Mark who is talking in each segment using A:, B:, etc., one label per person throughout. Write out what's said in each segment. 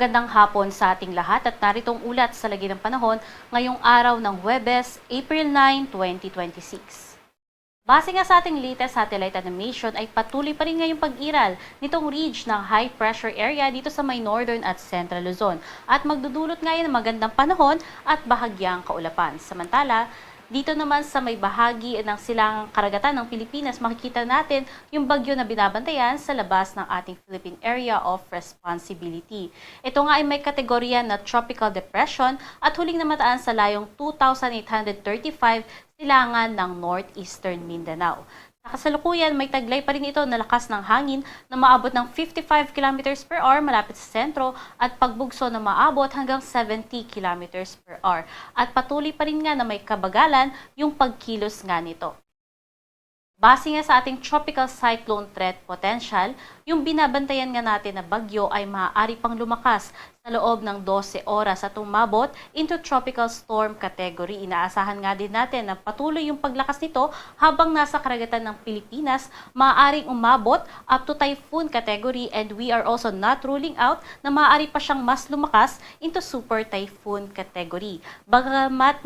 A: Magandang hapon sa ating lahat at naritong ulat sa lagi ng panahon ngayong araw ng Huwebes, April 9, 2026. Base nga sa ating latest satellite animation ay patuloy pa rin ngayong pag-iral nitong ridge ng high pressure area dito sa may northern at central Luzon at magdudulot ngayon ng magandang panahon at bahagyang kaulapan. Samantala, dito naman sa may bahagi ng silangang karagatan ng Pilipinas, makikita natin yung bagyo na binabantayan sa labas ng ating Philippine Area of Responsibility. Ito nga ay may kategorya na Tropical Depression at huling namataan sa layong 2,835 silangan ng Northeastern Mindanao. Sa kasalukuyan, may taglay pa rin ito na lakas ng hangin na maabot ng 55 km per hour malapit sa sentro at pagbugso na maabot hanggang 70 km per hour. At patuloy pa rin nga na may kabagalan yung pagkilos nga nito. Base nga sa ating tropical cyclone threat potential, yung binabantayan nga natin na bagyo ay maaari pang lumakas sa loob ng 12 oras at umabot into tropical storm category. Inaasahan nga din natin na patuloy yung paglakas nito habang nasa karagatan ng Pilipinas, maaaring umabot up to typhoon category and we are also not ruling out na maaari pa siyang mas lumakas into super typhoon category. Bagamat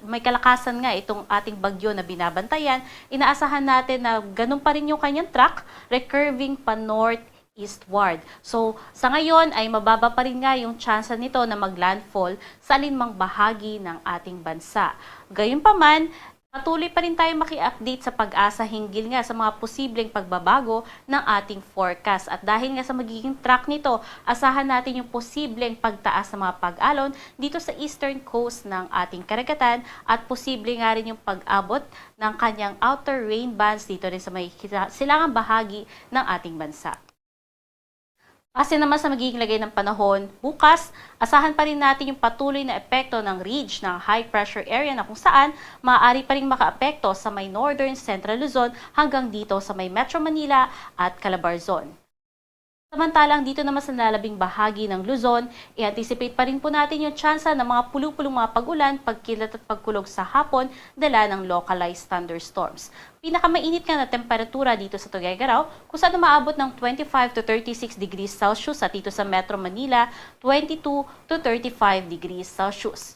A: may kalakasan nga itong ating bagyo na binabantayan, inaasahan natin na ganun pa rin yung kanyang track, recurving pa north-eastward. So, sa ngayon ay mababa pa rin nga yung chance nito na maglandfall sa alinmang bahagi ng ating bansa. Gayunpaman, patuloy pa rin tayo maki-update sa pag-asa hinggil nga sa mga posibleng pagbabago ng ating forecast. At dahil nga sa magiging track nito, asahan natin yung posibleng pagtaas ng mga pag-alon dito sa eastern coast ng ating karagatan at posible nga rin yung pag-abot ng kanyang outer rain bands dito rin sa may silangang bahagi ng ating bansa. Kasi naman sa magiging lagay ng panahon, bukas, asahan pa rin natin yung patuloy na epekto ng ridge ng high pressure area na kung saan maaari pa rin makaapekto sa may northern central Luzon hanggang dito sa may Metro Manila at Calabarzon. Samantalang dito naman sa nalabing bahagi ng Luzon, i-anticipate pa rin po natin yung tsansa ng mga pulupulong mga pag-ulan, pagkilat at pagkulog sa hapon dala ng localized thunderstorms. Pinakamainit nga na temperatura dito sa Tuguegarao kung saan umaabot ng 25 to 36 degrees Celsius at dito sa Metro Manila, 22 to 35 degrees Celsius.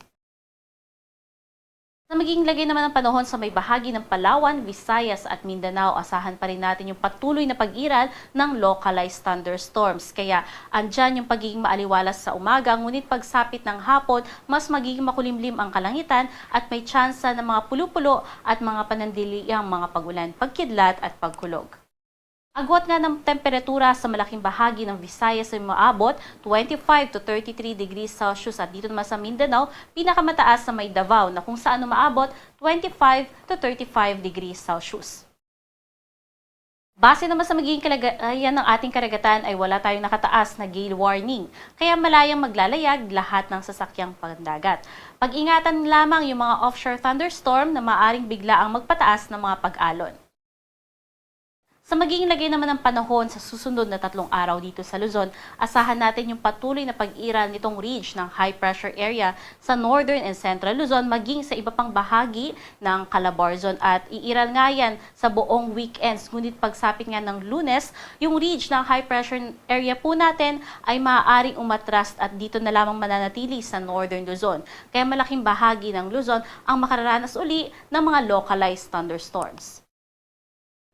A: Sa magiging lagay naman ng panahon sa may bahagi ng Palawan, Visayas at Mindanao, asahan pa rin natin yung patuloy na pag-iral ng localized thunderstorms. Kaya andyan yung pagiging maaliwalas sa umaga, ngunit pagsapit ng hapon, mas magiging makulimlim ang kalangitan at may tsansa ng mga pulo-pulo at mga panandiliang mga pagulan, pagkidlat at pagkulog. Agwat nga ng temperatura sa malaking bahagi ng Visayas ay maabot 25 to 33 degrees Celsius at dito naman sa Mindanao, pinakamataas sa may Davao na kung saan umaabot 25 to 35 degrees Celsius. Base naman sa magiging kalagayan ng ating karagatan ay wala tayong nakataas na gale warning, kaya malayang maglalayag lahat ng sasakyang pandagat. Pag-ingatan lamang yung mga offshore thunderstorm na maaring bigla ang magpataas ng mga pag-alon. Sa magiging lagay naman ng panahon sa susunod na 3 araw dito sa Luzon, asahan natin yung patuloy na pag-iral nitong ridge ng high pressure area sa northern and central Luzon maging sa iba pang bahagi ng Calabarzon at iiral nga yan sa buong weekends. Ngunit pagsapit nga ng Lunes, yung ridge ng high pressure area po natin ay maaaring umatras at dito na lamang mananatili sa northern Luzon. Kaya malaking bahagi ng Luzon ang makararanas uli ng mga localized thunderstorms.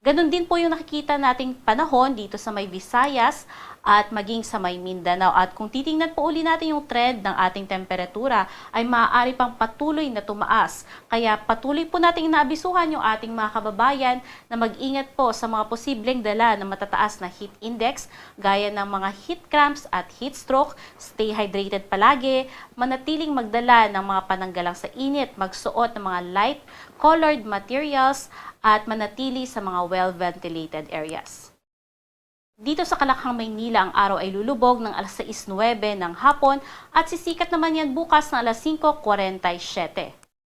A: Ganon din po yung nakikita nating panahon dito sa may Visayas at maging sa may Mindanao. At kung titingnan po uli natin yung trend ng ating temperatura ay maaari pang patuloy na tumaas. Kaya patuloy po nating inaabisuhan yung ating mga kababayan na mag-ingat po sa mga posibleng dala ng matataas na heat index gaya ng mga heat cramps at heat stroke. Stay hydrated palagi, manatiling magdala ng mga pananggalang sa init, magsuot ng mga light colored materials at manatili sa mga well-ventilated areas. Dito sa Kalakhang, Maynila, ang araw ay lulubog ng alas 6:09 ng hapon at sisikat naman yan bukas ng alas 5:47.